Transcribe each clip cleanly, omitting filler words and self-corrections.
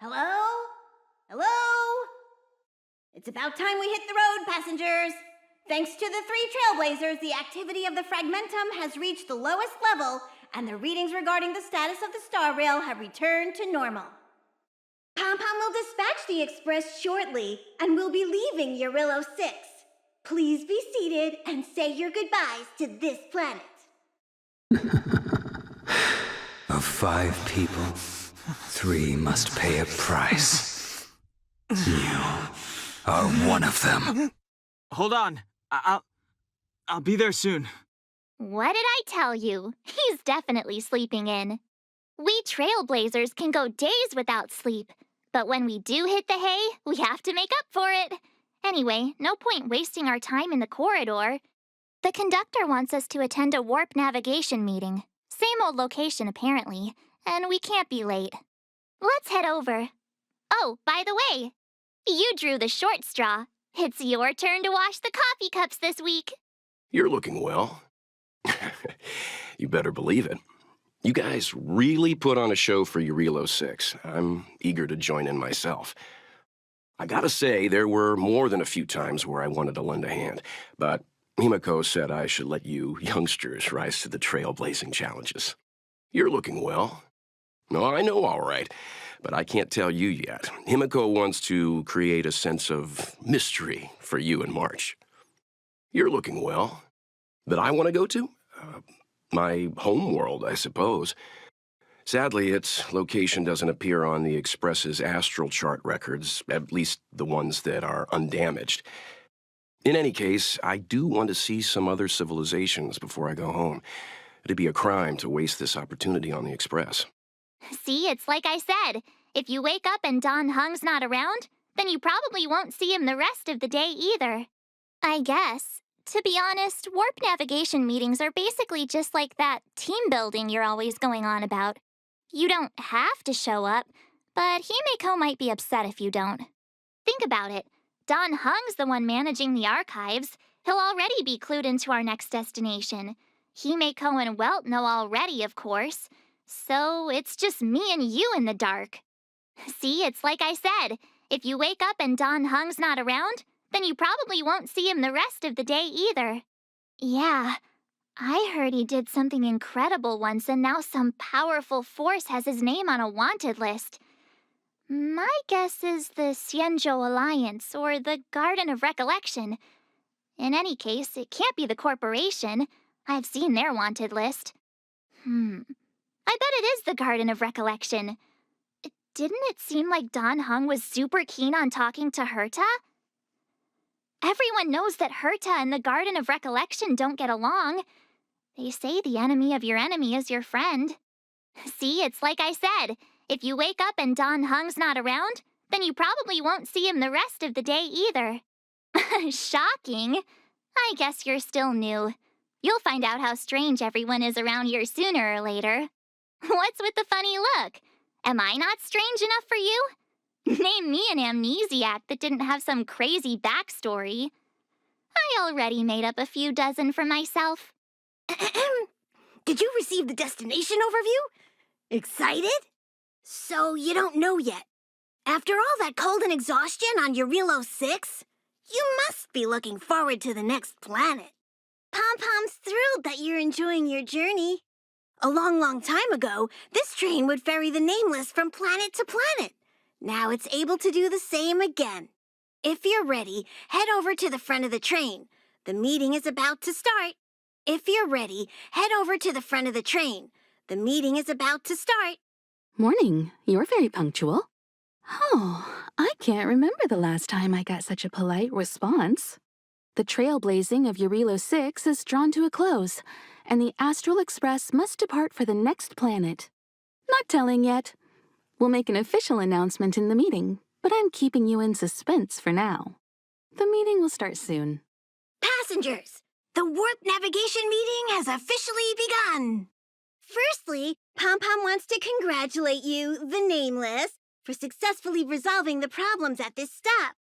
Hello? Hello? It's about time we hit the road, passengers. Thanks to the three trailblazers, the activity of the fragmentum has reached the lowest level, and the readings regarding the status of the star rail have returned to normal. Pom-Pom will dispatch the express shortly, and we'll be leaving Eurillo 6. Please be seated and say your goodbyes to this planet. Of 5 people, 3 must pay a price. You are one of them. Hold on. I'll be there soon. What did I tell you? He's definitely sleeping in. We trailblazers can go days without sleep, but when we do hit the hay, we have to make up for it. Anyway, no point wasting our time in the corridor. The conductor wants us to attend a warp navigation meeting. Same old location, apparently, and we can't be late. Let's head over. Oh, by the way, you drew the short straw. It's your turn to wash the coffee cups this week. You're looking well. You better believe it. You guys really put on a show for Eurillo 6. I'm eager to join in myself. I gotta say, there were more than a few times where I wanted to lend a hand, but Himiko said I should let you youngsters rise to the trailblazing challenges. You're looking well. No, I know all right, but I can't tell you yet. Himiko wants to create a sense of mystery for you in March. You're looking well. That I want to go to? My home world, I suppose. Sadly, its location doesn't appear on the Express's astral chart records, at least the ones that are undamaged. In any case, I do want to see some other civilizations before I go home. It'd be a crime to waste this opportunity on the Express. See, it's like I said. If you wake up and Don Hung's not around, then you probably won't see him the rest of the day either. I guess. To be honest, warp navigation meetings are basically just like that team building you're always going on about. You don't have to show up, but Himiko might be upset if you don't. Think about it. Don Hung's the one managing the archives. He'll already be clued into our next destination. Himiko and Welt know already, of course. So it's just me and you in the dark. See, it's like I said. If you wake up and Don Hung's not around, then you probably won't see him the rest of the day either. Yeah, I heard he did something incredible once, and now some powerful force has his name on a wanted list. My guess is the Xianzhou Alliance, or the Garden of Recollection. In any case, it can't be the corporation. I've seen their wanted list. I bet it is the Garden of Recollection. Didn't it seem like Don Hung was super keen on talking to Herta? Everyone knows that Herta and the Garden of Recollection don't get along. They say the enemy of your enemy is your friend. See, it's like I said. If you wake up and Don Hung's not around, then you probably won't see him the rest of the day either. Shocking. I guess you're still new. You'll find out how strange everyone is around here sooner or later. What's with the funny look? Am I not strange enough for you? Name me an amnesiac that didn't have some crazy backstory. I already made up a few dozen for myself. Did you receive the destination overview? Excited? So you don't know yet. After all that cold and exhaustion on Eurillo 6, you must be looking forward to the next planet. Pom-Pom's thrilled that you're enjoying your journey. A long time ago, this train would ferry the Nameless from planet to planet. Now it's able to do the same again. If you're ready, head over to the front of the train. The meeting is about to start. If you're ready, head over to the front of the train. The meeting is about to start. Morning. You're very punctual. Oh, I can't remember the last time I got such a polite response. The trailblazing of Eurillo 6 is drawn to a close, and the Astral Express must depart for the next planet. Not telling yet. We'll make an official announcement in the meeting, but I'm keeping you in suspense for now. The meeting will start soon. Passengers, the warp navigation meeting has officially begun. Firstly, Pom-Pom wants to congratulate you, the Nameless, for successfully resolving the problems at this stop.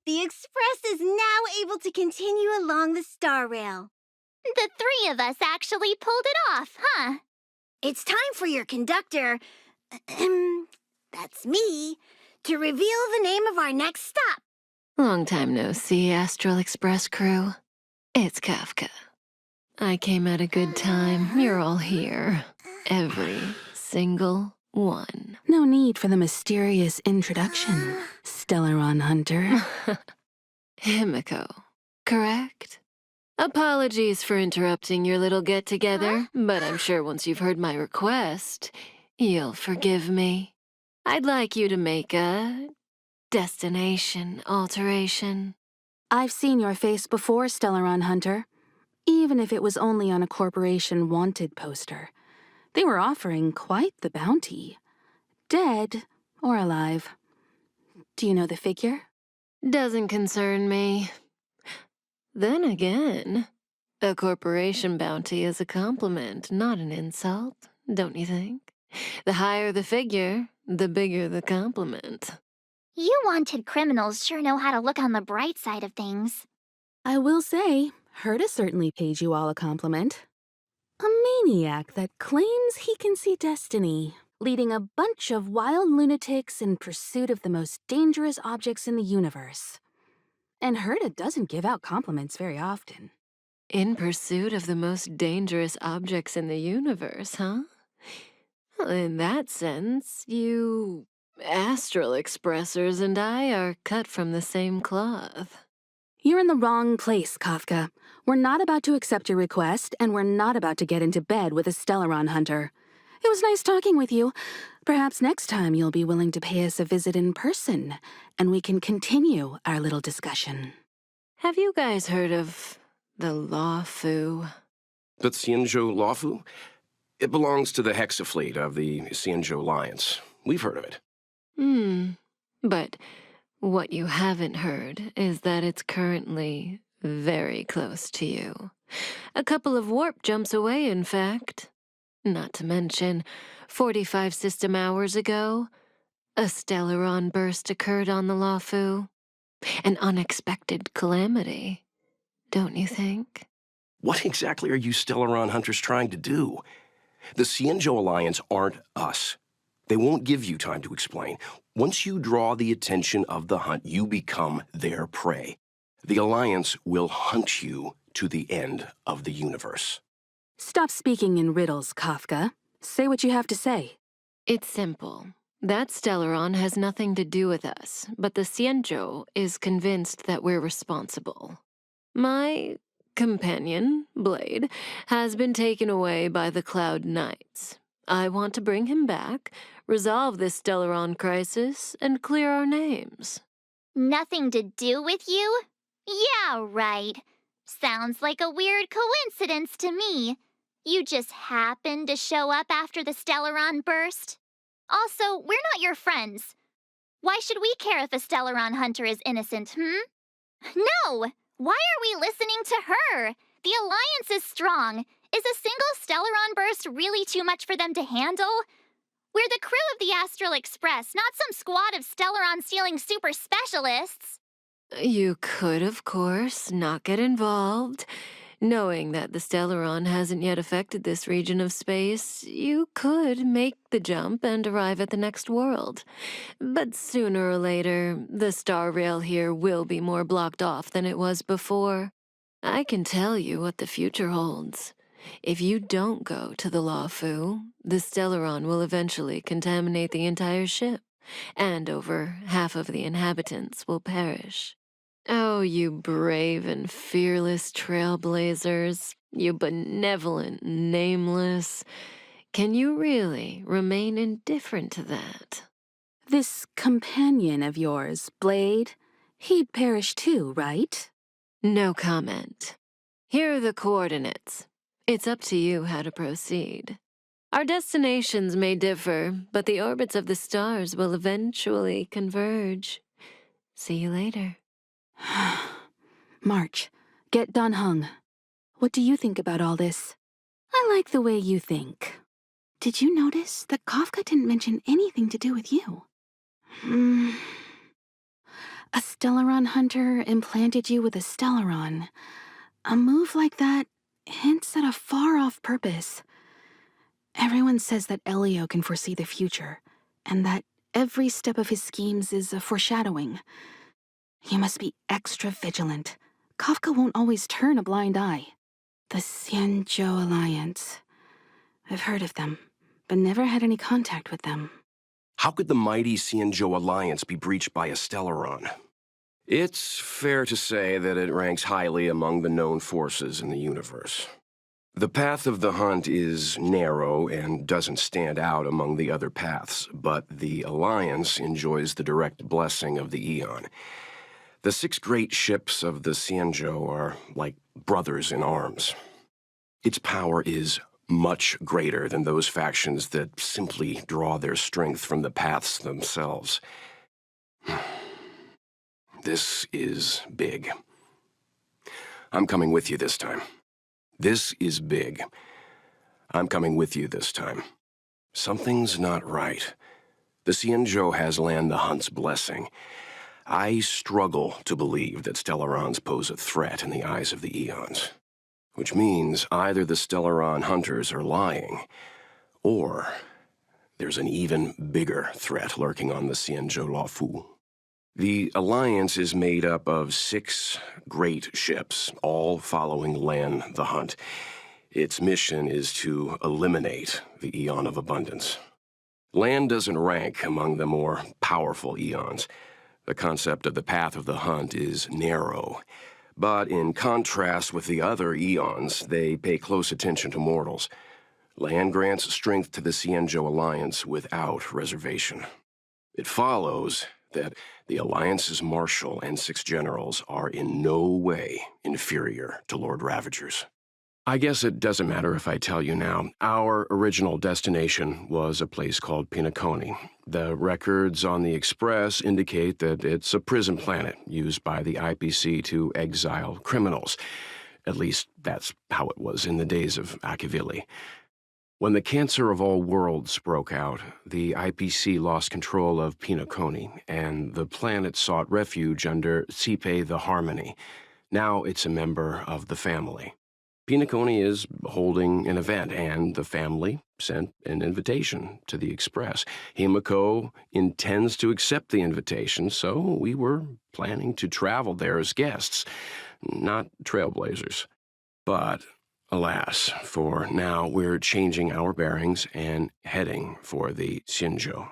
The Express is now able to continue along the star rail. The 3 of us actually pulled it off, huh? It's time for your conductor, that's me, to reveal the name of our next stop. Long time no see, Astral Express crew. It's Kafka. I came at a good time. You're all here. Every single one. No need for the mysterious introduction, Stellaron Hunter. Himiko, correct? Apologies for interrupting your little get-together, but I'm sure once you've heard my request, you'll forgive me. I'd like you to make a destination alteration. I've seen your face before, Stellaron Hunter. Even if it was only on a corporation wanted poster. They were offering quite the bounty. Dead or alive. Do you know the figure? Doesn't concern me. Then again, a corporation bounty is a compliment, not an insult, don't you think? The higher the figure, the bigger the compliment. You wanted criminals sure know how to look on the bright side of things. I will say, Herta certainly paid you all a compliment. A maniac that claims he can see destiny, leading a bunch of wild lunatics in pursuit of the most dangerous objects in the universe. And Herta doesn't give out compliments very often. In pursuit of the most dangerous objects in the universe, huh? Well, in that sense, you Astral Expressors and I are cut from the same cloth. You're in the wrong place, Kafka. We're not about to accept your request, and we're not about to get into bed with a Stellaron Hunter. It was nice talking with you. Perhaps next time you'll be willing to pay us a visit in person, and we can continue our little discussion. Have you guys heard of the Law Fu? The Xianzhou Lawfu? It belongs to the Hexafleet of the Xianzhou Alliance. We've heard of it. But what you haven't heard is that it's currently very close to you. A couple of warp jumps away, in fact. Not to mention, 45 system hours ago, a Stellaron burst occurred on the Lawfu. An unexpected calamity, don't you think? What exactly are you Stellaron Hunters trying to do? The Xianzhou Alliance aren't us. They won't give you time to explain. Once you draw the attention of the hunt, you become their prey. The Alliance will hunt you to the end of the universe. Stop speaking in riddles, Kafka. Say what you have to say. It's simple. That Stellaron has nothing to do with us, but the Xianzhou is convinced that we're responsible. My companion, Blade, has been taken away by the Cloud Knights. I want to bring him back, resolve this Stellaron crisis, and clear our names. Nothing to do with you? Yeah, right. Sounds like a weird coincidence to me. You just happened to show up after the Stellaron burst. Also, we're not your friends. Why should we care if a Stellaron hunter is innocent, No! Why are we listening to her? The Alliance is strong. Is a single Stellaron burst really too much for them to handle? We're the crew of the Astral Express, not some squad of Stellaron-stealing super specialists. You could, of course, not get involved. Knowing that the Stellaron hasn't yet affected this region of space, you could make the jump and arrive at the next world. But sooner or later, the star rail here will be more blocked off than it was before. I can tell you what the future holds. If you don't go to the Lawfu, the Stellaron will eventually contaminate the entire ship, and over half of the inhabitants will perish. Oh, you brave and fearless trailblazers, you benevolent nameless. Can you really remain indifferent to that? This companion of yours, Blade, he'd perish too, right? No comment. Here are the coordinates. It's up to you how to proceed. Our destinations may differ, but the orbits of the stars will eventually converge. See you later. March, get Dan Heng. What do you think about all this? I like the way you think. Did you notice that Kafka didn't mention anything to do with you? A Stellaron hunter implanted you with a Stellaron. A move like that hints at a far-off purpose. Everyone says that Elio can foresee the future, and that Every step of his schemes is a foreshadowing. You must be extra vigilant. Kafka won't always turn a blind eye. The Xianzhou Alliance. I've heard of them, but never had any contact with them. How could the mighty Xianzhou Alliance be breached by a Stellaron? It's fair to say that it ranks highly among the known forces in the universe. The path of the hunt is narrow and doesn't stand out among the other paths, but the Alliance enjoys the direct blessing of the Eon. The 6 great ships of the Xianzhou are like brothers in arms. Its power is much greater than those factions that simply draw their strength from the paths themselves. This is big. I'm coming with you this time. This is big. I'm coming with you this time. Something's not right. The Xianzhou has Land the Hunt's blessing. I struggle to believe that Stellarons pose a threat in the eyes of the Eons. Which means either the Stellaron hunters are lying, or there's an even bigger threat lurking on the Xianzhou Luofu. The Alliance is made up of 6 great ships, all following Lan the Hunt. Its mission is to eliminate the Eon of Abundance. Lan doesn't rank among the more powerful Eons. The concept of the Path of the Hunt is narrow. But in contrast with the other Eons, they pay close attention to mortals. Lan grants strength to the Xianzhou Alliance without reservation. It follows that the Alliance's Marshal and 6 generals are in no way inferior to Lord Ravagers. I guess it doesn't matter if I tell you now. Our original destination was a place called Pinaconi. The records on the Express indicate that it's a prison planet used by the IPC to exile criminals. At least that's how it was in the days of Akivili. When the Cancer of All Worlds broke out, the IPC lost control of Pinaconi, and the planet sought refuge under Cipe the Harmony. Now it's a member of the family. Pinaconi is holding an event, and the family sent an invitation to the Express. Himiko intends to accept the invitation, so we were planning to travel there as guests, not trailblazers. But alas, for now we're changing our bearings and heading for the Xianzhou.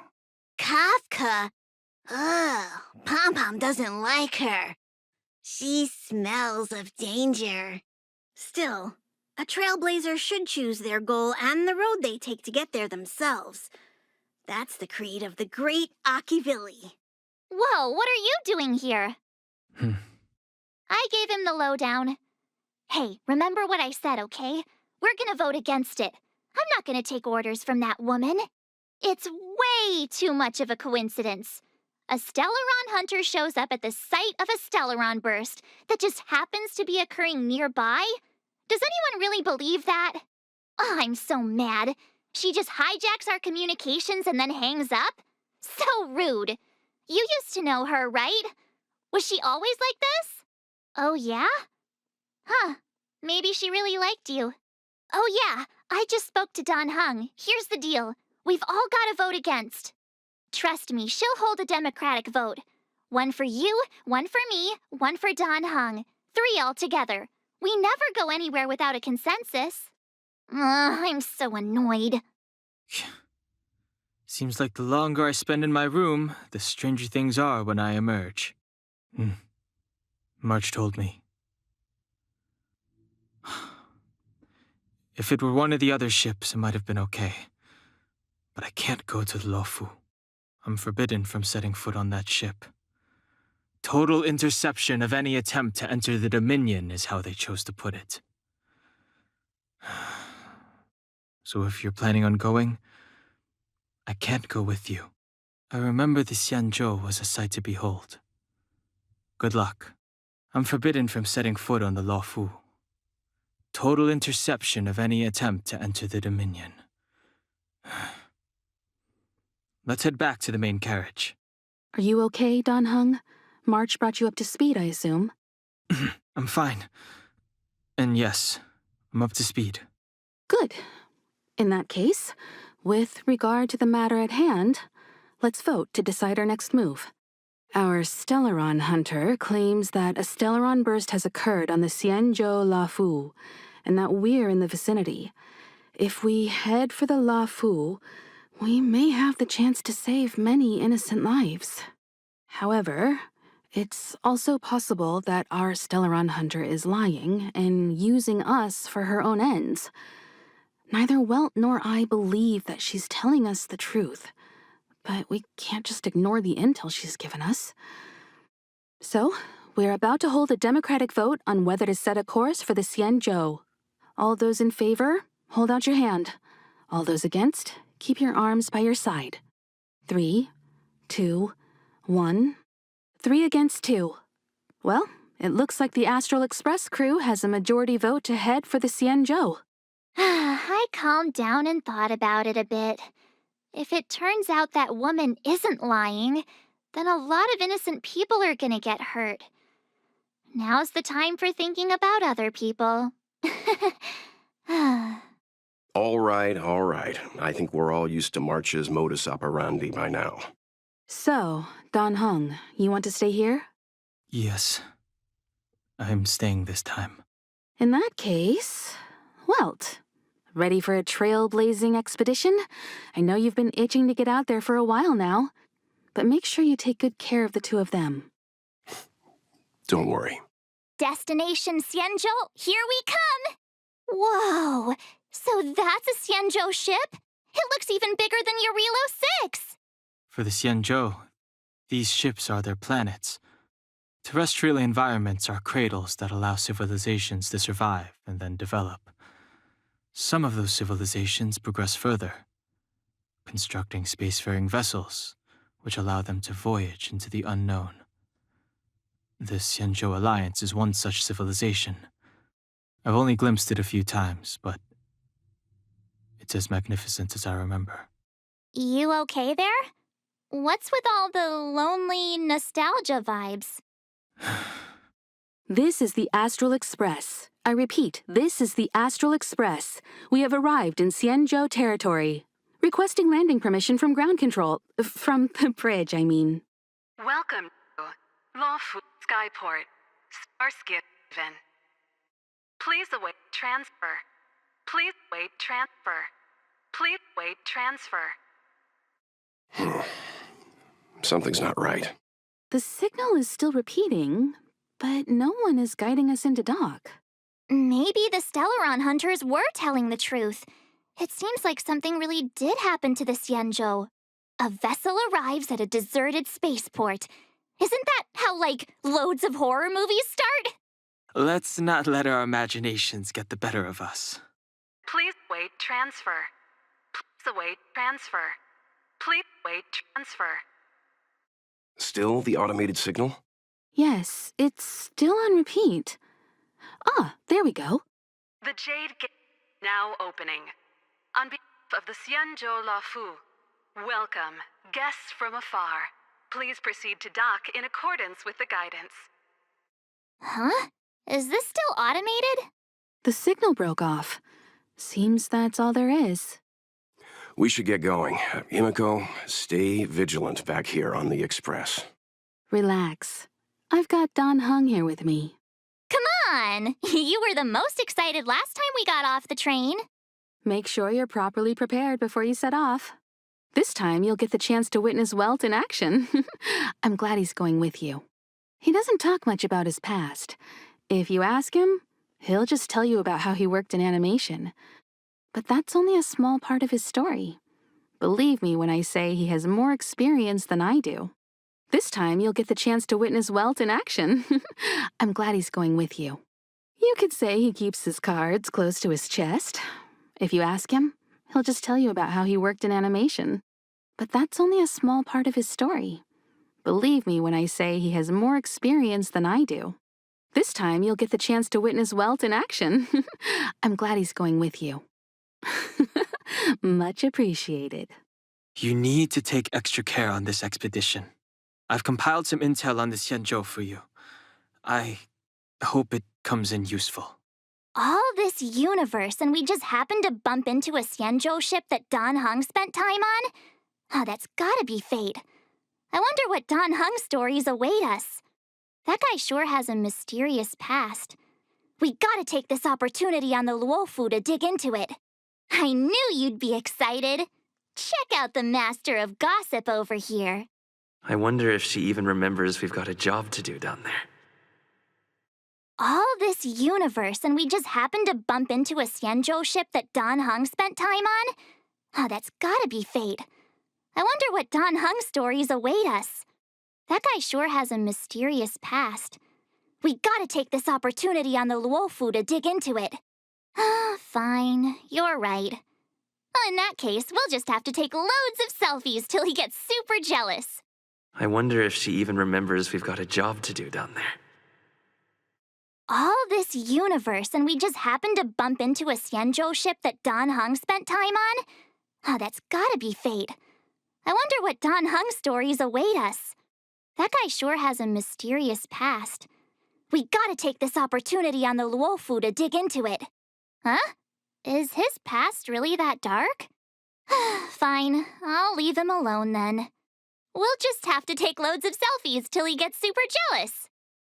Kafka? Ugh, Pom-Pom doesn't like her. She smells of danger. Still, a trailblazer should choose their goal and the road they take to get there themselves. That's the creed of the great Akivili. Whoa, what are you doing here? I gave him the lowdown. Hey, remember what I said, okay? We're gonna vote against it. I'm not gonna take orders from that woman. It's way too much of a coincidence. A Stellaron hunter shows up at the site of a Stellaron burst that just happens to be occurring nearby? Does anyone really believe that? Oh, I'm so mad. She just hijacks our communications and then hangs up? So rude. You used to know her, right? Was she always like this? Oh, yeah? Huh. Maybe she really liked you. Oh, yeah. I just spoke to Don Hung. Here's the deal. We've all got to vote against. Trust me, she'll hold a democratic vote. 1 for you, 1 for me, 1 for Don Hung. 3 altogether. We never go anywhere without a consensus. I'm so annoyed. Seems like the longer I spend in my room, the stranger things are when I emerge. March told me. If it were one of the other ships, it might have been okay. But I can't go to the Luofu. I'm forbidden from setting foot on that ship. Total interception of any attempt to enter the Dominion is how they chose to put it. So if you're planning on going, I can't go with you. I remember the Xianzhou was a sight to behold. Good luck. I'm forbidden from setting foot on the Luofu. Total interception of any attempt to enter the Dominion. Let's head back to the main carriage. Are you okay, Don Hung? March brought you up to speed, I assume. I'm fine. And yes, I'm up to speed. Good. In that case, with regard to the matter at hand, Let's vote to decide our next move. Our Stellaron hunter claims that a Stellaron burst has occurred on the Xianzhou La Fu, and that we're in the vicinity. If we head for the La Fu, we may have the chance to save many innocent lives. However, it's also possible that our Stellaron hunter is lying and using us for her own ends. Neither Welt nor I believe that she's telling us the truth, but we can't just ignore the intel she's given us. So, we're about to hold a democratic vote on whether to set a course for the Xianzhou. All those in favor, hold out your hand. All those against, keep your arms by your side. 3, 2, 1. 3 against 2. Well, it looks like the Astral Express crew has a majority vote to head for the Xianzhou. I calmed down and thought about it a bit. If it turns out that woman isn't lying, then a lot of innocent people are gonna get hurt. Now's the time for thinking about other people. All right, all right. I think we're all used to March's modus operandi by now. So, Don Hung, you want to stay here? Yes. I'm staying this time. In that case, Welt, ready for a trailblazing expedition? I know you've been itching to get out there for a while now, but make sure you take good care of the two of them. Don't worry. Destination Xianzhou, here we come! Whoa, so that's a Xianzhou ship? It looks even bigger than Eurilo 6! For the Xianzhou, these ships are their planets. Terrestrial environments are cradles that allow civilizations to survive and then develop. Some of those civilizations progress further, constructing spacefaring vessels, which allow them to voyage into the unknown. The Xianzhou Alliance is one such civilization. I've only glimpsed it a few times, but it's as magnificent as I remember. You okay there? What's with all the lonely nostalgia vibes? This is the Astral Express. I repeat, this is the Astral Express. We have arrived in Xianzhou territory. Requesting landing permission from ground control. From the bridge, I mean. Welcome to Lawfu Skyport, Starsky even. Please await transfer. Please wait transfer. Please wait transfer. Something's not right. The signal is still repeating, but no one is guiding us into dock. Maybe the Stellaron hunters were telling the truth. It seems like something really did happen to the Xianzhou. A vessel arrives at a deserted spaceport. Isn't that how, like, loads of horror movies start? Let's not let our imaginations get the better of us. Please wait transfer. Please await transfer. Please wait transfer. Still the automated signal? Yes, it's still on repeat. Ah, there we go. The Jade Gate now opening. On behalf of the Xianzhou Lafu, welcome, guests from afar. Please proceed to dock in accordance with the guidance. Huh? Is this still automated? The signal broke off. Seems that's all there is. We should get going. Imiko, stay vigilant back here on the Express. Relax. I've got Don Hung here with me. Come on! You were the most excited last time we got off the train. Make sure you're properly prepared before you set off. This time you'll get the chance to witness Welt in action. I'm glad he's going with you. He doesn't talk much about his past. If you ask him, he'll just tell you about how he worked in animation. But that's only a small part of his story. Believe me when I say he has more experience than I do. This time you'll get the chance to witness Welt in action. I'm glad he's going with you. You could say he keeps his cards close to his chest. If you ask him, he'll just tell you about how he worked in animation. But that's only a small part of his story. Believe me when I say he has more experience than I do. This time you'll get the chance to witness Welt in action. I'm glad he's going with you. Much appreciated. You need to take extra care on this expedition. I've compiled some intel on the Xianzhou for you. I hope it comes in useful. All this universe and we just happened to bump into a Xianzhou ship that Don Hung spent time on? Oh, that's gotta be fate. I wonder what Don Hung's stories await us. That guy sure has a mysterious past. We gotta take this opportunity on the Luofu to dig into it. I knew you'd be excited. Check out the master of gossip over here. I wonder if she even remembers we've got a job to do down there. All this universe, and we just happened to bump into a Xianzhou ship that Don Hung spent time on? Oh, that's gotta be fate. I wonder what Don Hung's stories await us. That guy sure has a mysterious past. We gotta take this opportunity on the Luofu to dig into it. Fine, you're right. Well, in that case, we'll just have to take loads of selfies till he gets super jealous. I wonder if she even remembers we've got a job to do down there. All this universe, and we just happened to bump into a Xianzhou ship that Don Hung spent time on? Oh, that's gotta be fate. I wonder what Don Hung's stories await us. That guy sure has a mysterious past. We gotta take this opportunity on the Luofu to dig into it. Huh? Is his past really that dark? Fine, I'll leave him alone then. We'll just have to take loads of selfies till he gets super jealous.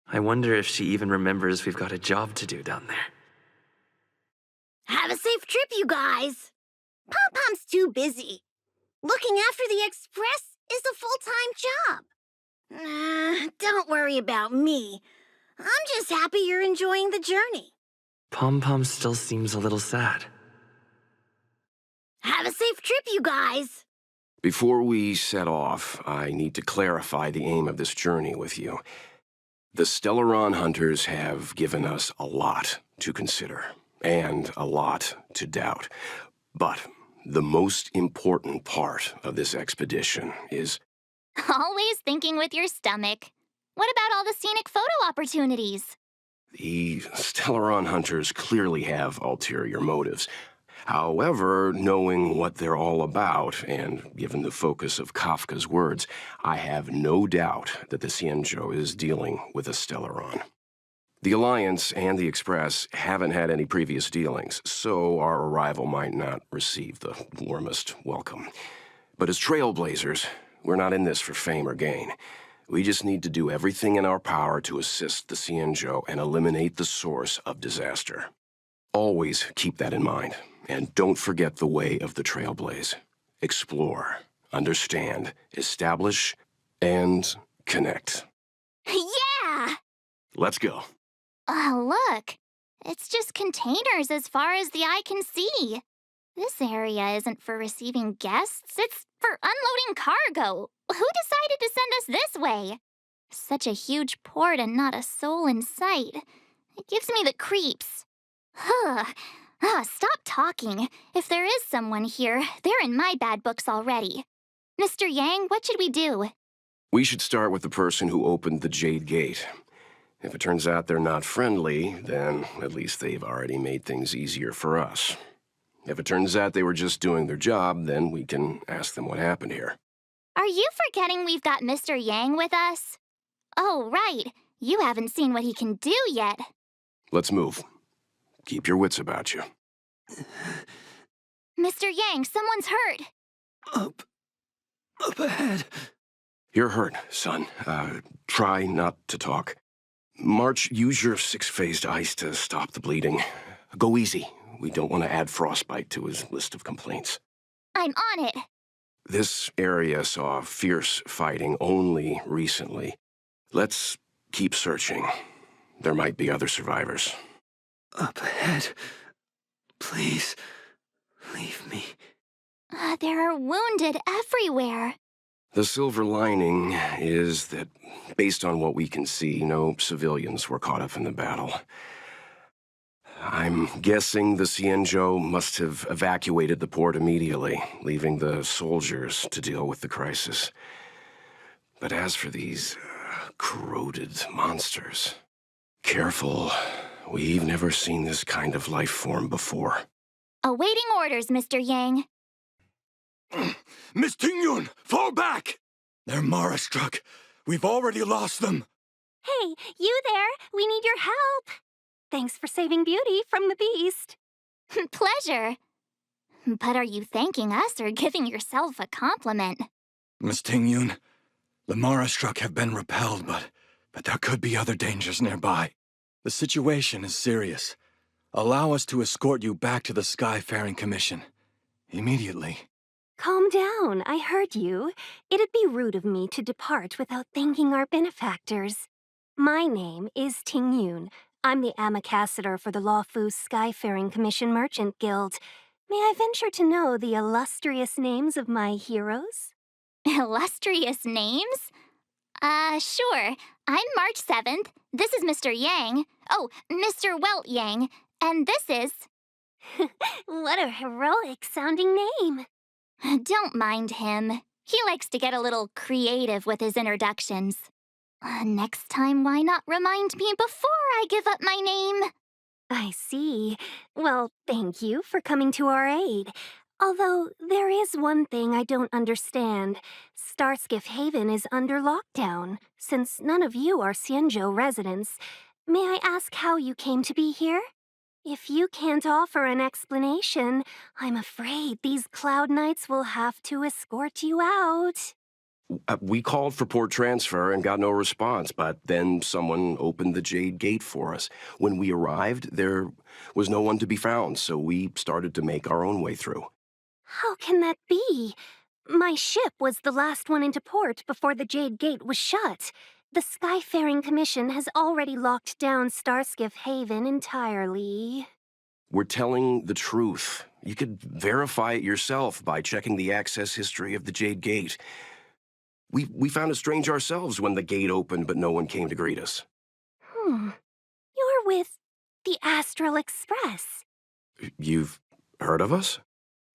I wonder if she even remembers we've got a job to do down there. Have a safe trip, you guys. Pom-Pom's too busy. Looking after the Express is a full-time job. Don't worry about me. I'm just happy you're enjoying the journey. Pom-Pom still seems a little sad. Have a safe trip, you guys. Before we set off, I need to clarify the aim of this journey with you. The Stellaron hunters have given us a lot to consider, and a lot to doubt. But the most important part of this expedition is... Always thinking with your stomach. What about all the scenic photo opportunities? The Stellaron hunters clearly have ulterior motives. However, knowing what they're all about, and given the focus of Kafka's words, I have no doubt that the Xianzhou is dealing with a Stellaron. The Alliance and the Express haven't had any previous dealings, so our arrival might not receive the warmest welcome. But as trailblazers, we're not in this for fame or gain. We just need to do everything in our power to assist the Xianzhou and eliminate the source of disaster. Always keep that in mind. And don't forget the way of the Trailblaze. Explore, understand, establish, and connect. Yeah! Let's go. Look. It's just containers as far as the eye can see. This area isn't for receiving guests. It's for unloading cargo. Who decided to send us this way? Such a huge port and not a soul in sight. It gives me the creeps. Stop talking. If there is someone here, they're in my bad books already. Mr. Yang, what should we do? We should start with the person who opened the Jade Gate. If it turns out they're not friendly, then at least they've already made things easier for us. If it turns out they were just doing their job, then we can ask them what happened here. Are you forgetting we've got Mr. Yang with us? Oh, right. You haven't seen what he can do yet. Let's move. Keep your wits about you. Mr. Yang, someone's hurt. Up ahead. You're hurt, son. Try not to talk. March, use your six-phased ice to stop the bleeding. Go easy. We don't want to add frostbite to his list of complaints. I'm on it. This area saw fierce fighting only recently. Let's keep searching. There might be other survivors. Up ahead. Please, leave me. There are wounded everywhere. The silver lining is that, based on what we can see, no civilians were caught up in the battle. I'm guessing the Xianzhou must have evacuated the port immediately, leaving the soldiers to deal with the crisis. But as for these corroded monsters, careful. We've never seen this kind of life form before. Awaiting orders, Mr. Yang. Miss Tingyun, fall back! They're Mara-struck. We've already lost them. Hey, you there? We need your help. Thanks for saving Beauty from the beast. Pleasure. But are you thanking us or giving yourself a compliment? Miss Ting-yun, the Mara struck have been repelled, but there could be other dangers nearby. The situation is serious. Allow us to escort you back to the Skyfaring Commission. Immediately. Calm down, I heard you. It'd be rude of me to depart without thanking our benefactors. My name is Ting Yun. I'm the ambassador for the Lawfu Skyfaring Commission Merchant Guild. May I venture to know the illustrious names of my heroes? Illustrious names? Sure. I'm March 7th. This is Mr. Yang. Oh, Mr. Welt Yang. And this is... What a heroic-sounding name. Don't mind him. He likes to get a little creative with his introductions. Next time, why not remind me before I give up my name? I see. Well, thank you for coming to our aid. Although, there is one thing I don't understand. Starskiff Haven is under lockdown. Since none of you are Xianzhou residents, may I ask how you came to be here? If you can't offer an explanation, I'm afraid these Cloud Knights will have to escort you out. We called for port transfer and got no response, but then someone opened the Jade Gate for us. When we arrived, there was no one to be found, so we started to make our own way through. How can that be? My ship was the last one into port before the Jade Gate was shut. The Skyfaring Commission has already locked down Starskiff Haven entirely. We're telling the truth. You could verify it yourself by checking the access history of the Jade Gate. We found it strange ourselves when the gate opened, but no one came to greet us. You're with the Astral Express. You've heard of us?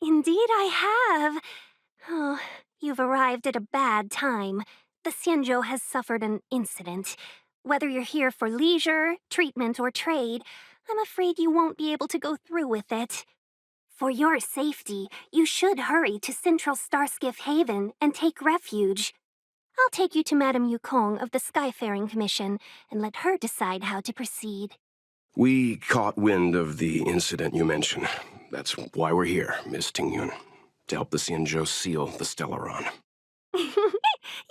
Indeed I have. Oh, you've arrived at a bad time. The Xianzhou has suffered an incident. Whether you're here for leisure, treatment, or trade, I'm afraid you won't be able to go through with it. For your safety, you should hurry to Central Starskiff Haven and take refuge. I'll take you to Madame Yukong of the Skyfaring Commission and let her decide how to proceed. We caught wind of the incident you mentioned. That's why we're here, Miss Ting-yun, to help the Xianzhou seal the Stellaron.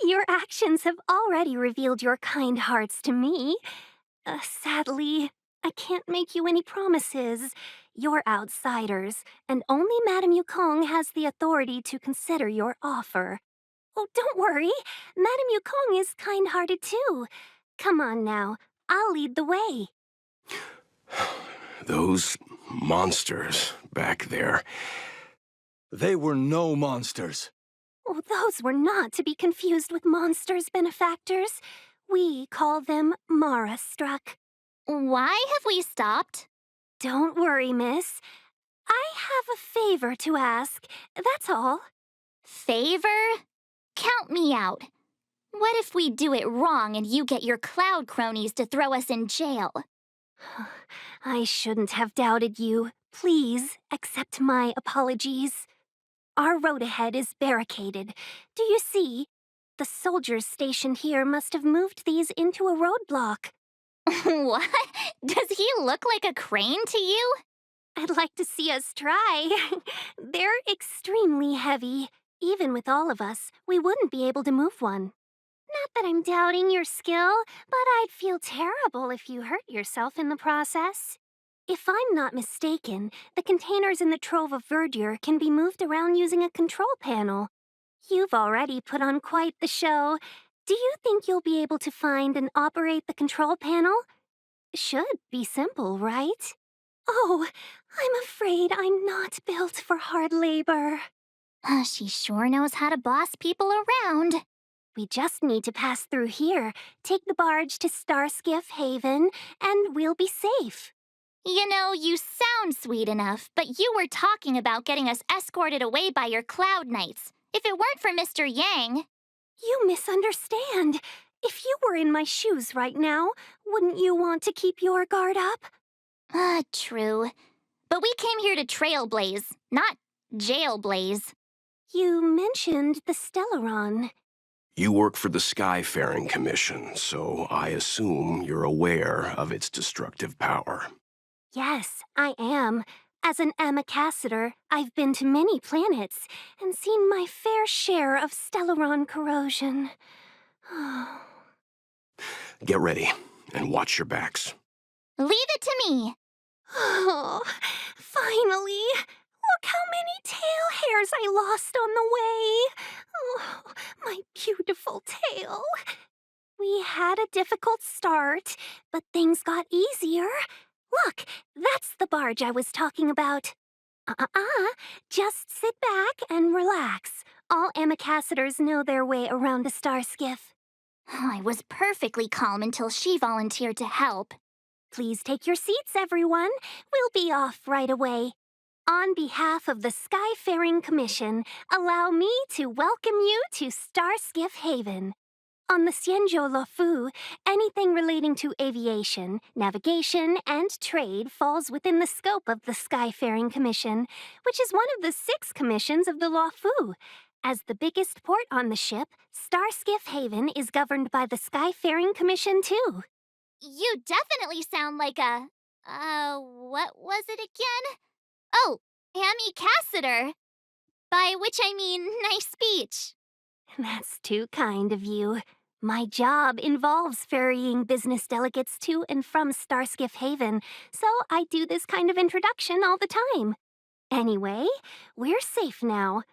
Your actions have already revealed your kind hearts to me. Sadly, I can't make you any promises. You're outsiders, and only Madame Yukong has the authority to consider your offer. Oh, don't worry. Madame Yukong is kind-hearted too. Come on now, I'll lead the way. Those monsters back there. They were no monsters. Oh, those were not to be confused with monsters, benefactors. We call them Mara-struck. Why have we stopped? Don't worry, miss. I have a favor to ask, that's all. Favor? Count me out. What if we do it wrong and you get your cloud cronies to throw us in jail? I shouldn't have doubted you. Please accept my apologies. Our road ahead is barricaded. Do you see? The soldiers stationed here must have moved these into a roadblock. What? Does he look like a crane to you? I'd like to see us try. They're extremely heavy. Even with all of us, we wouldn't be able to move one. Not that I'm doubting your skill, but I'd feel terrible if you hurt yourself in the process. If I'm not mistaken, the containers in the Trove of Verdure can be moved around using a control panel. You've already put on quite the show. Do you think you'll be able to find and operate the control panel? Should be simple, right? Oh, I'm afraid I'm not built for hard labor. She sure knows how to boss people around. We just need to pass through here, take the barge to Starskiff Haven, and we'll be safe. You know, you sound sweet enough, but you were talking about getting us escorted away by your Cloud Knights. If it weren't for Mr. Yang... You misunderstand. If you were in my shoes right now, wouldn't you want to keep your guard up? True. But we came here to trailblaze, not jailblaze. You mentioned the Stellaron. You work for the Skyfaring Commission, so I assume you're aware of its destructive power. Yes, I am. As an ambassador, I've been to many planets and seen my fair share of Stellaron corrosion. Get ready and watch your backs. Leave it to me. Oh, finally! Look how many tail hairs I lost on the way! Oh, my beautiful tail. We had a difficult start, but things got easier. Look, that's the barge I was talking about. Just sit back and relax. All ambassadors know their way around a star skiff. I was perfectly calm until she volunteered to help. Please take your seats, everyone. We'll be off right away. On behalf of the Skyfaring Commission, allow me to welcome you to Starskiff Haven. On the Xianzhou Luofu, anything relating to aviation, navigation, and trade falls within the scope of the Skyfaring Commission, which is one of the 6 commissions of the Luofu. As the biggest port on the ship, Starskiff Haven is governed by the Skyfaring Commission, too. You definitely sound like a... what was it again? Oh, Amy Cassiter. By which I mean, nice speech. That's too kind of you. My job involves ferrying business delegates to and from Starskiff Haven, so I do this kind of introduction all the time. Anyway, we're safe now.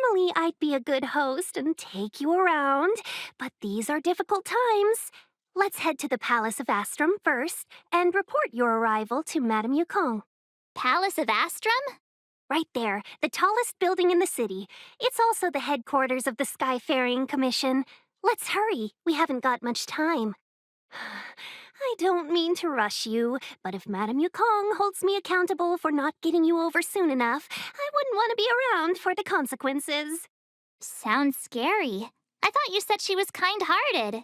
Normally, I'd be a good host and take you around, but these are difficult times. Let's head to the Palace of Astrum first and report your arrival to Madame Yukong. Palace of Astrum? Right there, the tallest building in the city. It's also the headquarters of the Skyfaring Commission. Let's hurry, we haven't got much time. I don't mean to rush you, but if Madame Yukong holds me accountable for not getting you over soon enough, I wouldn't want to be around for the consequences. Sounds scary. I thought you said she was kind-hearted.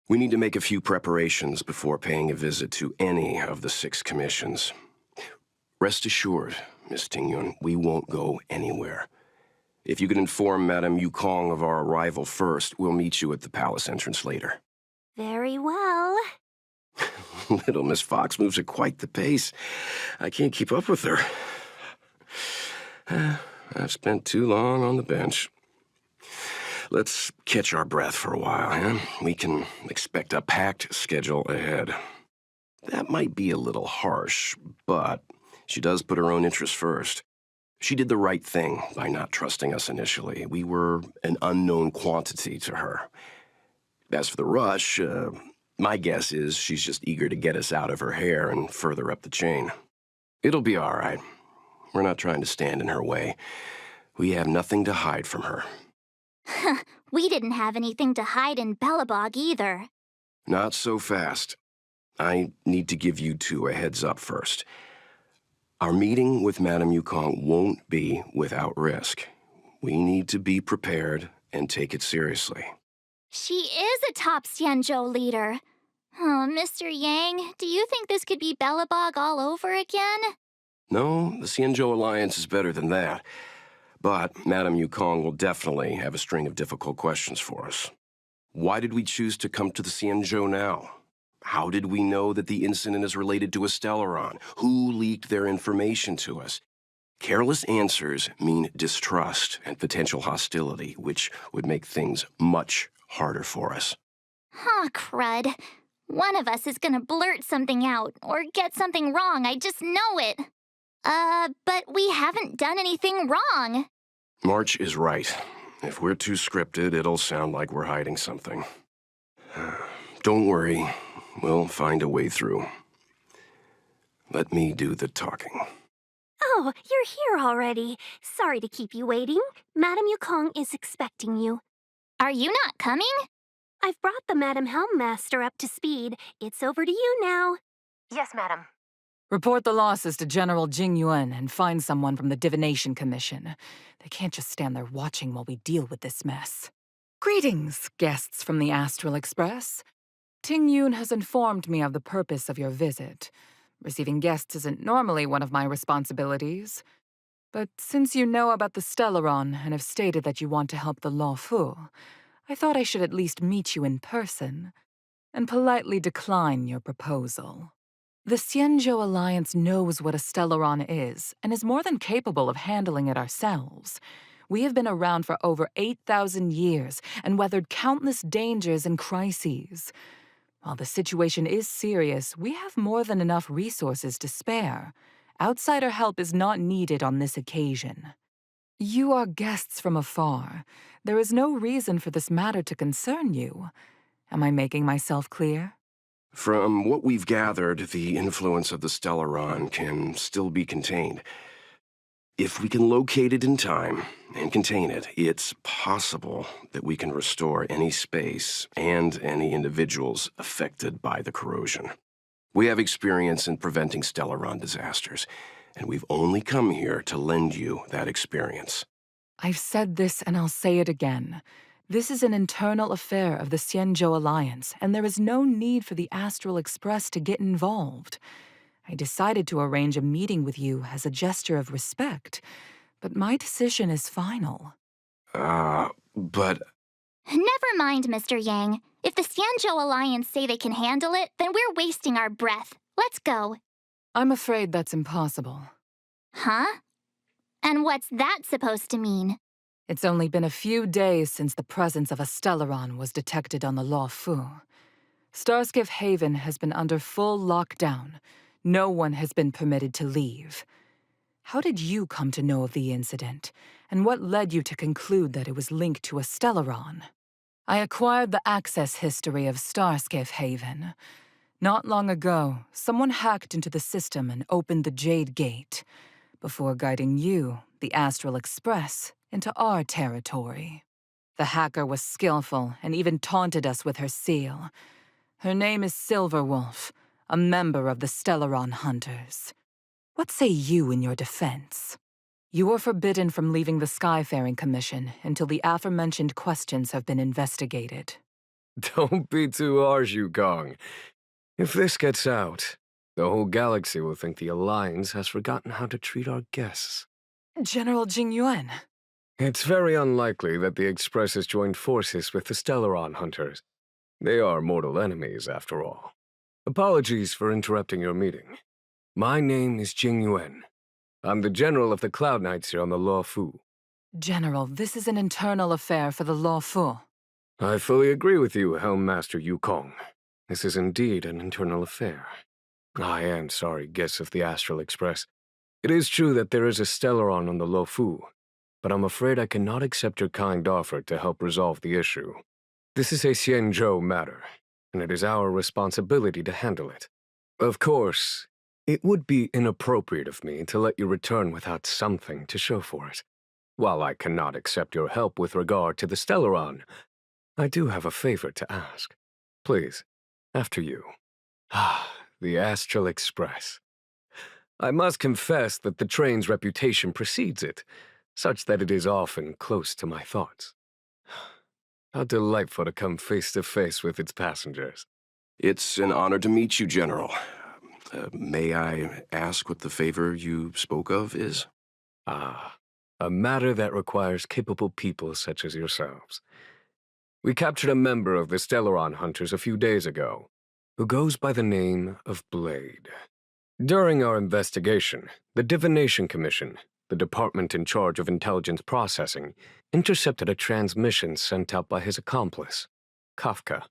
We need to make a few preparations before paying a visit to any of the 6 commissions. Rest assured, Miss Tingyun, we won't go anywhere. If you could inform Madame Yukong of our arrival first, we'll meet you at the palace entrance later. Very well. Little Miss Fox moves at quite the pace. I can't keep up with her. I've spent too long on the bench. Let's catch our breath for a while, huh? We can expect a packed schedule ahead. That might be a little harsh, but she does put her own interests first. She did the right thing by not trusting us initially. We were an unknown quantity to her. As for the rush, my guess is she's just eager to get us out of her hair and further up the chain. It'll be all right. We're not trying to stand in her way. We have nothing to hide from her. We didn't have anything to hide in Bellabog either. Not so fast. I need to give you 2 a heads up first. Our meeting with Madame Yukong won't be without risk. We need to be prepared and take it seriously. She is a top Xianzhou leader. Oh, Mr. Yang, do you think this could be Bellabog all over again? No, the Xianzhou Alliance is better than that. But Madame Yukong will definitely have a string of difficult questions for us. Why did we choose to come to the Xianzhou now? How did we know that the incident is related to a Stellaron? Who leaked their information to us? Careless answers mean distrust and potential hostility, which would make things much harder for us. Huh, crud. One of us is gonna blurt something out or get something wrong, I just know it. But we haven't done anything wrong. March is right. If we're too scripted, it'll sound like we're hiding something. Don't worry. We'll find a way through. Let me do the talking. Oh, you're here already. Sorry to keep you waiting. Madame Yukong is expecting you. Are you not coming? I've brought the Madame Helmmaster up to speed. It's over to you now. Yes, madam. Report the losses to General Jing Yuan and find someone from the Divination Commission. They can't just stand there watching while we deal with this mess. Greetings, guests from the Astral Express. Ting Yun has informed me of the purpose of your visit. Receiving guests isn't normally one of my responsibilities. But since you know about the Stellaron and have stated that you want to help the Luofu, I thought I should at least meet you in person and politely decline your proposal. The Xianzhou Alliance knows what a Stellaron is and is more than capable of handling it ourselves. We have been around for over 8,000 years and weathered countless dangers and crises. While the situation is serious, we have more than enough resources to spare. Outsider help is not needed on this occasion. You are guests from afar. There is no reason for this matter to concern you. Am I making myself clear? From what we've gathered, the influence of the Stellaron can still be contained. If we can locate it in time and contain it, it's possible that we can restore any space and any individuals affected by the corrosion. We have experience in preventing Stellaron disasters, and we've only come here to lend you that experience. I've said this and I'll say it again. This is an internal affair of the Xianzhou Alliance, and there is no need for the Astral Express to get involved. I decided to arrange a meeting with you as a gesture of respect, but my decision is final. But... Never mind, Mr. Yang. If the Xianzhou Alliance say they can handle it, then we're wasting our breath. Let's go. I'm afraid that's impossible. Huh? And what's that supposed to mean? It's only been a few days since the presence of a Stellaron was detected on the Luofu. Starskiff Haven has been under full lockdown. No one has been permitted to leave. How did you come to know of the incident, and what led you to conclude that it was linked to a Stellaron? I acquired the access history of Starskiff Haven. Not long ago, someone hacked into the system and opened the Jade Gate, before guiding you, the Astral Express, into our territory. The hacker was skillful and even taunted us with her seal. Her name is Silverwolf, a member of the Stellaron Hunters. What say you in your defense? You are forbidden from leaving the Skyfaring Commission until the aforementioned questions have been investigated. Don't be too harsh, Yukong. If this gets out, the whole galaxy will think the Alliance has forgotten how to treat our guests. General Jingyuan. It's very unlikely that the Express has joined forces with the Stellaron Hunters. They are mortal enemies, after all. Apologies for interrupting your meeting. My name is Jing Yuan. I'm the general of the Cloud Knights here on the Luofu. General, this is an internal affair for the Luofu. I fully agree with you, Helmmaster Yukong. This is indeed an internal affair. I am sorry, guests of the Astral Express. It is true that there is a Stellaron on the Luofu, but I'm afraid I cannot accept your kind offer to help resolve the issue. This is a Xianzhou matter, and it is our responsibility to handle it. Of course, it would be inappropriate of me to let you return without something to show for it. While I cannot accept your help with regard to the Stellaron, I do have a favor to ask. Please, after you. The Astral Express. I must confess that the train's reputation precedes it, such that it is often close to my thoughts. How delightful to come face to face with its passengers. It's an honor to meet you, General. May I ask what the favor you spoke of is? A matter that requires capable people such as yourselves. We captured a member of the Stellaron Hunters a few days ago, who goes by the name of Blade. During our investigation, the Divination Commission, the department in charge of intelligence processing, intercepted a transmission sent out by his accomplice, Kafka,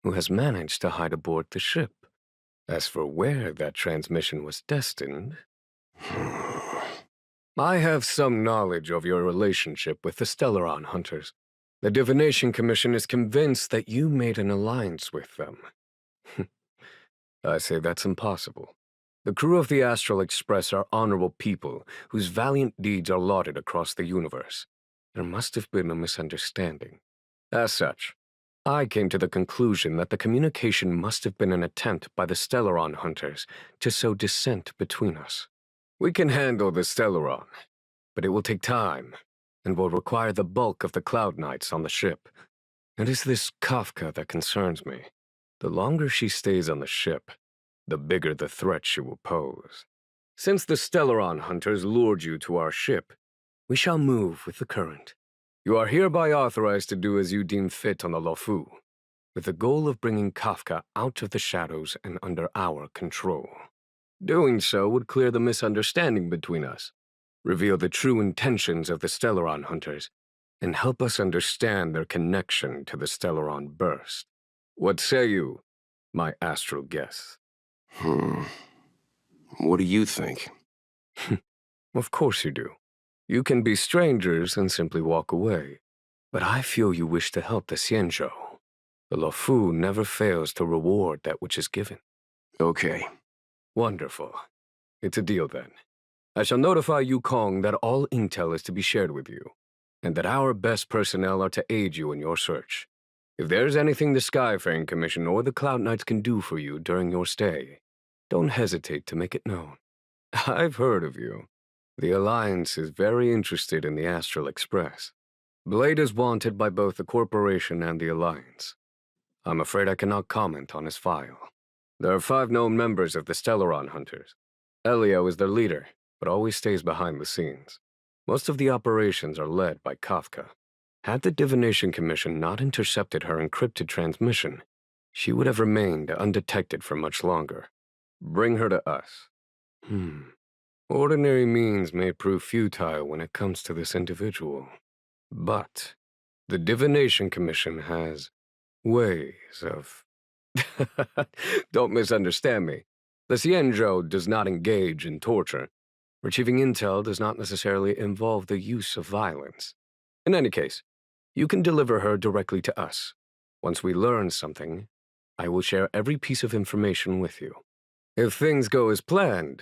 who has managed to hide aboard the ship. As for where that transmission was destined, I have some knowledge of your relationship with the Stellaron Hunters. The Divination Commission is convinced that you made an alliance with them. I say that's impossible. The crew of the Astral Express are honorable people whose valiant deeds are lauded across the universe. There must have been a misunderstanding. As such, I came to the conclusion that the communication must have been an attempt by the Stellaron Hunters to sow dissent between us. We can handle the Stellaron, but it will take time and will require the bulk of the Cloud Knights on the ship. It is this Kafka that concerns me. The longer she stays on the ship, the bigger the threat she will pose. Since the Stellaron Hunters lured you to our ship, we shall move with the current. You are hereby authorized to do as you deem fit on the Luofu, with the goal of bringing Kafka out of the shadows and under our control. Doing so would clear the misunderstanding between us, reveal the true intentions of the Stellaron hunters, and help us understand their connection to the Stellaron burst. What say you, my astral guests? What do you think? Of course you do. You can be strangers and simply walk away. But I feel you wish to help the Xianzhou. The Luofu never fails to reward that which is given. Okay. Wonderful. It's a deal then. I shall notify Yukong that all intel is to be shared with you, and that our best personnel are to aid you in your search. If there's anything the Skyfaring Commission or the Cloud Knights can do for you during your stay, don't hesitate to make it known. I've heard of you. The Alliance is very interested in the Astral Express. Blade is wanted by both the Corporation and the Alliance. I'm afraid I cannot comment on his file. There are 5 known members of the Stellaron Hunters. Elio is their leader, but always stays behind the scenes. Most of the operations are led by Kafka. Had the Divination Commission not intercepted her encrypted transmission, she would have remained undetected for much longer. Bring her to us. Ordinary means may prove futile when it comes to this individual. But the Divination Commission has ways of... Don't misunderstand me. The Xianzhou does not engage in torture. Retrieving intel does not necessarily involve the use of violence. In any case, you can deliver her directly to us. Once we learn something, I will share every piece of information with you. If things go as planned,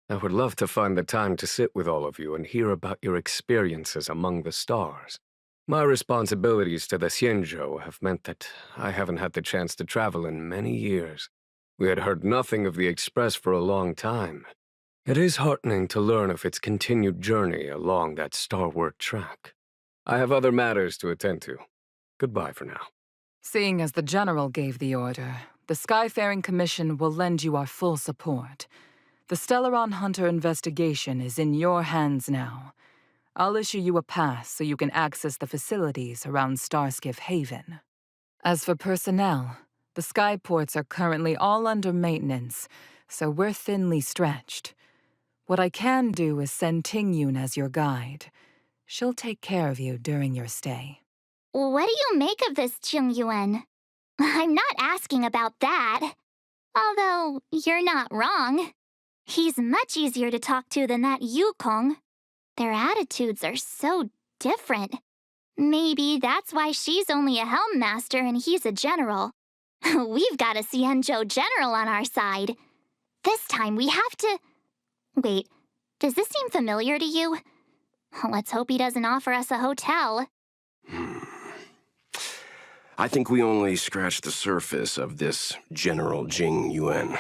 I would love to find the time to sit with all of you and hear about your experiences among the stars. My responsibilities to the Xianzhou have meant that I haven't had the chance to travel in many years. We had heard nothing of the Express for a long time. It is heartening to learn of its continued journey along that starward track. I have other matters to attend to. Goodbye for now. Seeing as the General gave the order, the Skyfaring Commission will lend you our full support. The Stellaron Hunter investigation is in your hands now. I'll issue you a pass so you can access the facilities around Starskiff Haven. As for personnel, the skyports are currently all under maintenance, so we're thinly stretched. What I can do is send Tingyun as your guide. She'll take care of you during your stay. What do you make of this, Qingyuan? I'm not asking about that. Although, you're not wrong. He's much easier to talk to than that Yukong. Their attitudes are so different. Maybe that's why she's only a helm master and he's a general. We've got a Xianzhou general on our side. This time we have to... Wait, does this seem familiar to you? Let's hope he doesn't offer us a hotel. I think we only scratched the surface of this General Jing Yuan.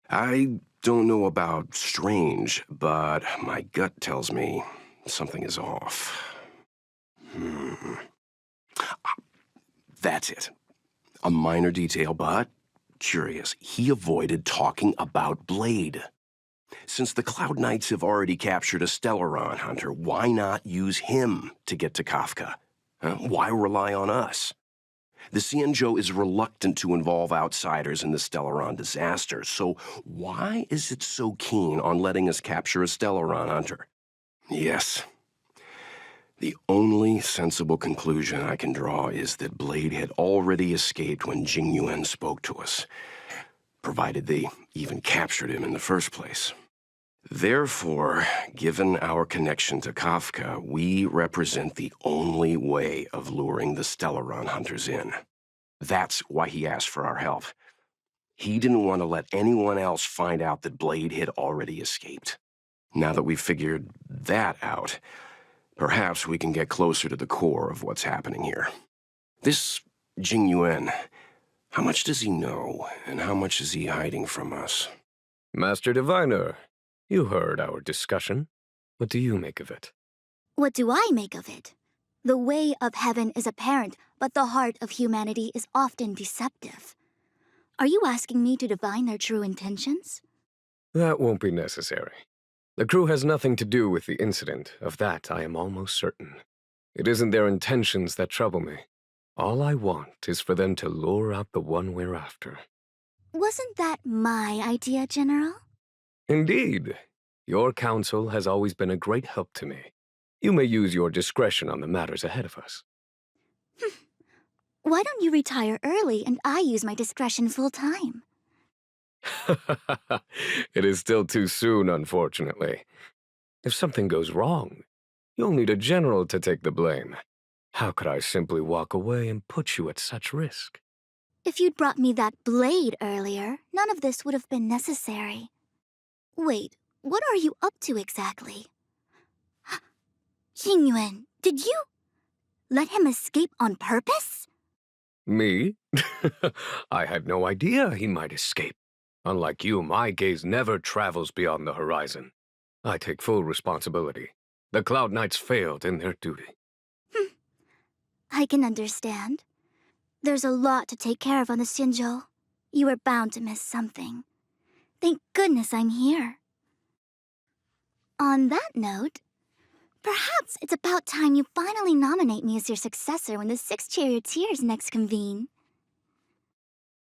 I don't know about strange, but my gut tells me something is off. That's it. A minor detail, but curious. He avoided talking about Blade. Since the Cloud Knights have already captured a Stellaron hunter, why not use him to get to Kafka? Why rely on us? The Xianzhou is reluctant to involve outsiders in the Stellaron disaster, so why is it so keen on letting us capture a Stellaron hunter? Yes. The only sensible conclusion I can draw is that Blade had already escaped when Jing Yuan spoke to us, provided they even captured him in the first place. Therefore, given our connection to Kafka, we represent the only way of luring the Stellaron hunters in. That's why he asked for our help. He didn't want to let anyone else find out that Blade had already escaped. Now that we've figured that out, perhaps we can get closer to the core of what's happening here. This Jing Yuan, how much does he know, and how much is he hiding from us? Master Diviner, you heard our discussion. What do you make of it? What do I make of it? The way of heaven is apparent, but the heart of humanity is often deceptive. Are you asking me to divine their true intentions? That won't be necessary. The crew has nothing to do with the incident, of that I am almost certain. It isn't their intentions that trouble me. All I want is for them to lure out the one we're after. Wasn't that my idea, General? Indeed. Your counsel has always been a great help to me. You may use your discretion on the matters ahead of us. Why don't you retire early and I use my discretion full time? It is still too soon, unfortunately. If something goes wrong, you'll need a general to take the blame. How could I simply walk away and put you at such risk? If you'd brought me that blade earlier, none of this would have been necessary. Wait, what are you up to exactly? Xingyuan, did you let him escape on purpose? Me? I had no idea he might escape. Unlike you, my gaze never travels beyond the horizon. I take full responsibility. The Cloud Knights failed in their duty. I can understand. There's a lot to take care of on the Xinzhou. You were bound to miss something. Thank goodness I'm here. On that note, perhaps it's about time you finally nominate me as your successor when the 6 charioteers next convene.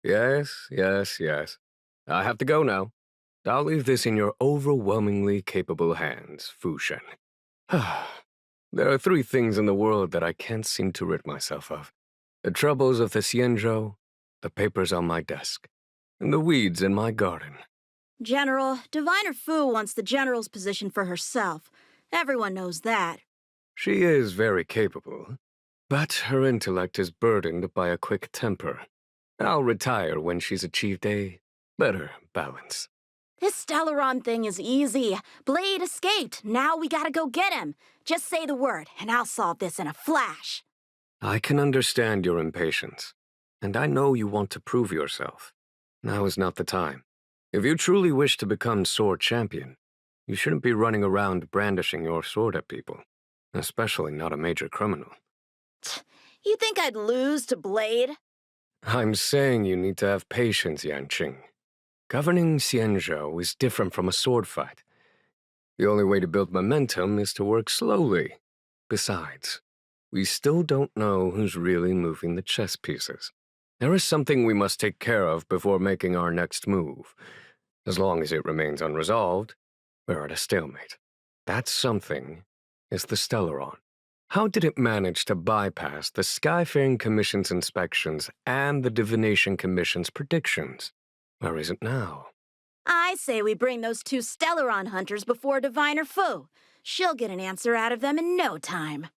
Yes. I have to go now. I'll leave this in your overwhelmingly capable hands, Fu Shen. There are 3 things in the world that I can't seem to rid myself of. The troubles of the Xianzhou, the papers on my desk, and the weeds in my garden. General, Diviner Fu wants the general's position for herself. Everyone knows that. She is very capable, but her intellect is burdened by a quick temper. I'll retire when she's achieved a better balance. This Stellaron thing is easy. Blade escaped. Now we gotta go get him. Just say the word, and I'll solve this in a flash. I can understand your impatience, and I know you want to prove yourself. Now is not the time. If you truly wish to become sword champion, you shouldn't be running around brandishing your sword at people, especially not a major criminal. You think I'd lose to Blade? I'm saying you need to have patience, Yanqing. Governing Xianzhou is different from a sword fight. The only way to build momentum is to work slowly. Besides, we still don't know who's really moving the chess pieces. There is something we must take care of before making our next move. As long as it remains unresolved, we're at a stalemate. That something is the Stellaron. How did it manage to bypass the Skyfaring Commission's inspections and the Divination Commission's predictions? Where is it now? I say we bring those 2 Stellaron hunters before Diviner Fu. She'll get an answer out of them in no time.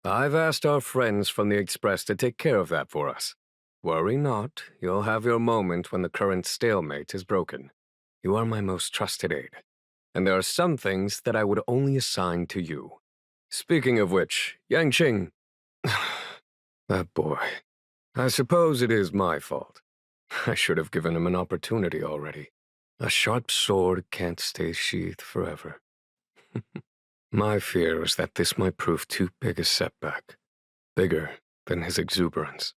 I've asked our friends from the Express to take care of that for us. Worry not, you'll have your moment when the current stalemate is broken. You are my most trusted aide, and there are some things that I would only assign to you. Speaking of which, Yanqing... that boy. I suppose it is my fault. I should have given him an opportunity already. A sharp sword can't stay sheathed forever. My fear is that this might prove too big a setback. Bigger than his exuberance.